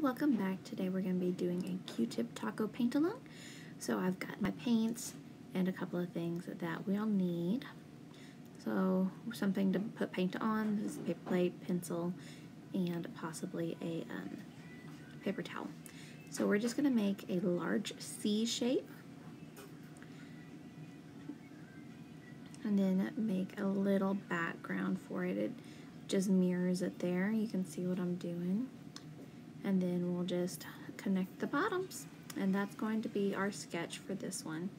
welcome back. Today we're going to be doing a Q-tip taco paint along. So I've got my paints and a couple of things that we'll need. So something to put paint on, this is a paper plate, pencil, and possibly a paper towel. So we're just going to make a large C shape and then make a little background for it. It just mirrors it there. You can see what I'm doing. And then we'll just connect the bottoms, and that's going to be our sketch for this one.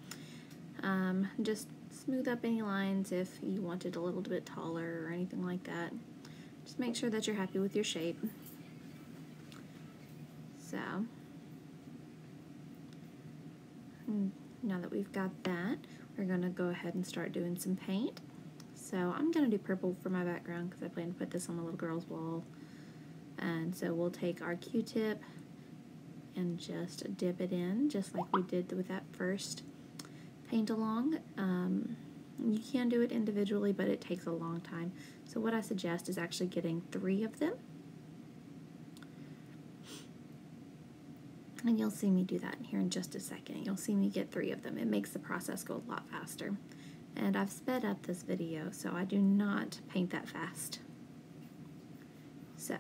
Just smooth up any lines if you want it a little bit taller or anything like that. Just make sure that you're happy with your shape. So now that we've got that, we're going to go ahead and start doing some paint. So I'm going to do purple for my background because I plan to put this on the little girl's wall. And so we'll take our Q-tip and just dip it in, just like we did with that first paint along. You can do it individually, but it takes a long time. So what I suggest is actually getting 3 of them. And you'll see me do that here in just a second. You'll see me get 3 of them. It makes the process go a lot faster. And I've sped up this video, so I do not paint that fast. So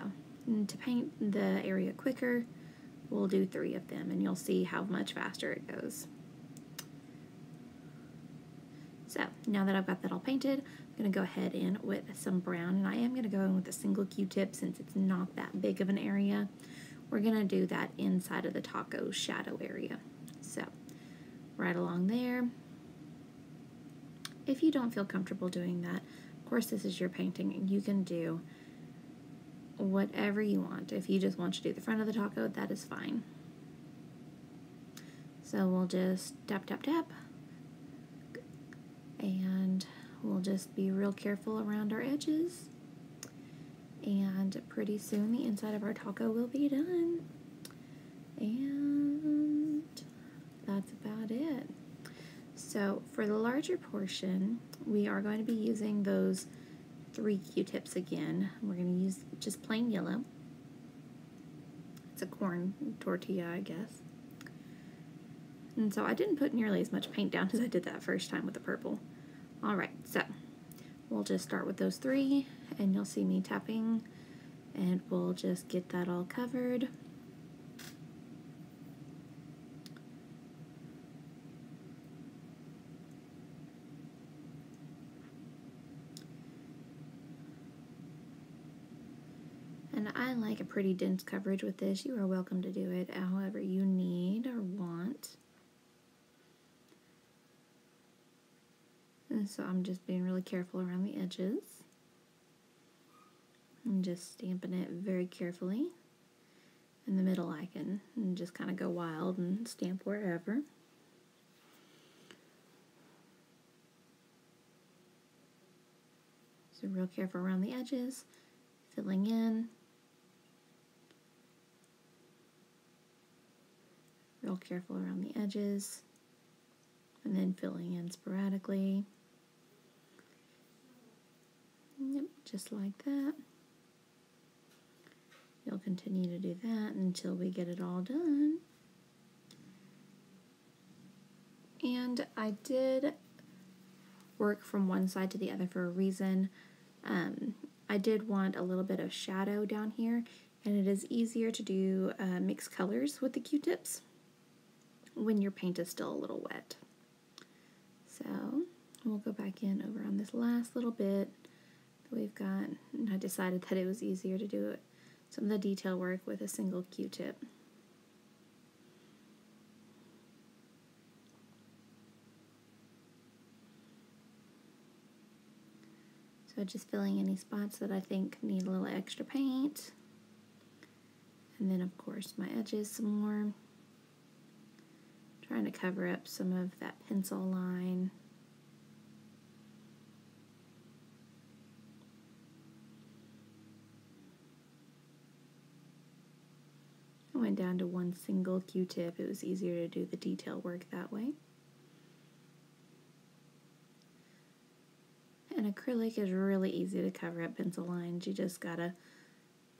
to paint the area quicker, we'll do 3 of them, and you'll see how much faster it goes. So now that I've got that all painted, I'm going to go ahead in with some brown, and I am going to go in with a single Q-tip since it's not that big of an area. We're going to do that inside of the taco shadow area. So right along there. If you don't feel comfortable doing that, of course this is your painting, you can do whatever you want. If you just want to do the front of the taco, that is fine. So we'll just tap, tap, tap, and we'll just be real careful around our edges, and pretty soon the inside of our taco will be done. And that's about it. So for the larger portion, we are going to be using those 3 Q-tips again. We're going to use just plain yellow. It's a corn tortilla, I guess. And so I didn't put nearly as much paint down as I did that first time with the purple. Alright, so we'll just start with those 3, and you'll see me tapping, and we'll just get that all covered. And I like a pretty dense coverage with this. You are welcome to do it however you need or want. And so I'm just being really careful around the edges. I'm just stamping it very carefully. In the middle I can just kind of go wild and stamp wherever. So real careful around the edges, filling in. Real careful around the edges, and then filling in sporadically. Yep, just like that. You'll continue to do that until we get it all done. And I did work from one side to the other for a reason. I did want a little bit of shadow down here, and it is easier to do mixed colors with the Q-tips when your paint is still a little wet. So we'll go back in over on this last little bit that we've got, and I decided that it was easier to do some of the detail work with a single Q-tip. So just filling any spots that I think need a little extra paint, and then of course my edges some more. Trying to cover up some of that pencil line. I went down to one single Q-tip. It was easier to do the detail work that way. And acrylic is really easy to cover up pencil lines. You just gotta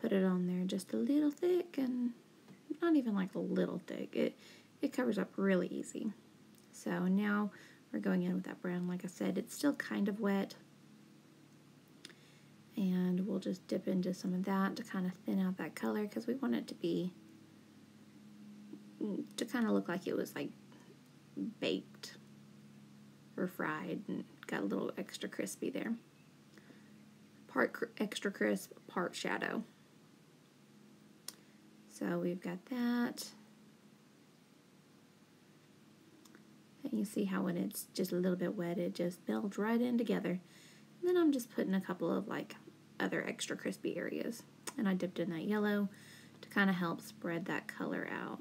put it on there just a little thick and not even like a little thick. It covers up really easy. So now we're going in with that brown. Like I said, it's still kind of wet. And we'll just dip into some of that to kind of thin out that color because we want it to kind of look like it was like baked or fried and got a little extra crispy there. Part extra crisp, part shadow. So we've got that. And you see how when it's just a little bit wet, it just melds right in together. And then I'm just putting a couple of like other extra crispy areas. And I dipped in that yellow to kind of help spread that color out,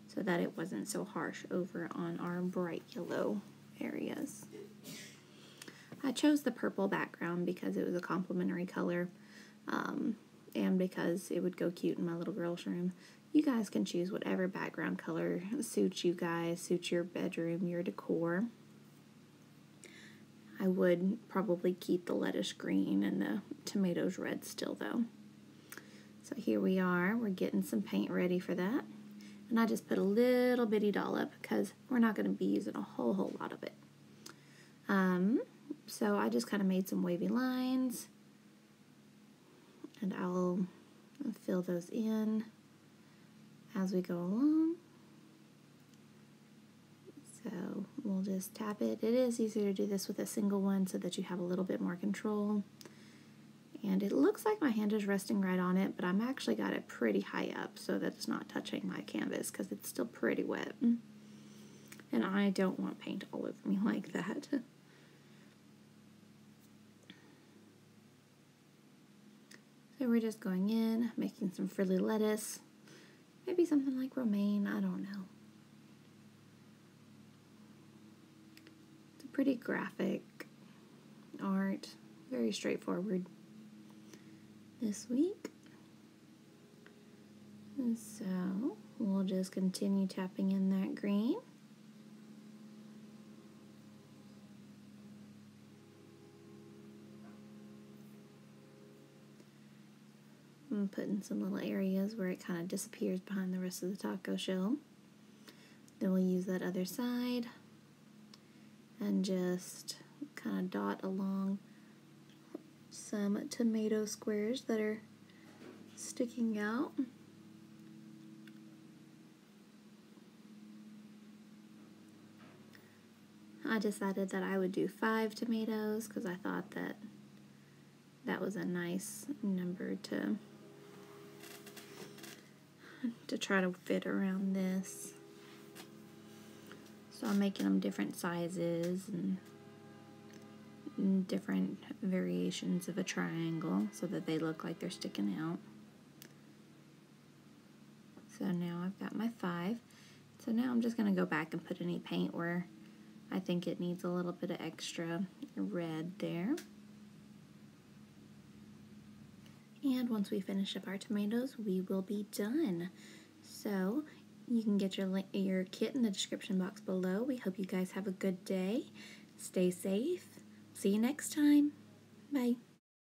so that it wasn't so harsh over on our bright yellow areas. I chose the purple background because it was a complementary color, and because it would go cute in my little girl's room. You guys can choose whatever background color suits you guys, suits your bedroom, your decor. I would probably keep the lettuce green and the tomatoes red still though. So here we are, we're getting some paint ready for that. And I just put a little bitty dollop because we're not going to be using a whole lot of it. So I just kind of made some wavy lines, and I'll fill those in as we go along. So we'll just tap it. It is easier to do this with a single one so that you have a little bit more control. And it looks like my hand is resting right on it, but I'm actually got it pretty high up so that it's not touching my canvas because it's still pretty wet. And I don't want paint all over me like that. So we're just going in, making some frilly lettuce. Maybe something like romaine, I don't know. It's a pretty graphic art, very straightforward this week. And so we'll just continue tapping in that green. I'm putting some little areas where it kind of disappears behind the rest of the taco shell. Then we'll use that other side and just kind of dot along some tomato squares that are sticking out. I decided that I would do 5 tomatoes because I thought that that was a nice number to try to fit around this. So I'm making them different sizes and different variations of a triangle so that they look like they're sticking out. So now I've got my 5. So now I'm just going to go back and put any paint where I think it needs a little bit of extra red there. And once we finish up our tomatoes, we will be done. So you can get your kit in the description box below. We hope you guys have a good day. Stay safe. See you next time. Bye.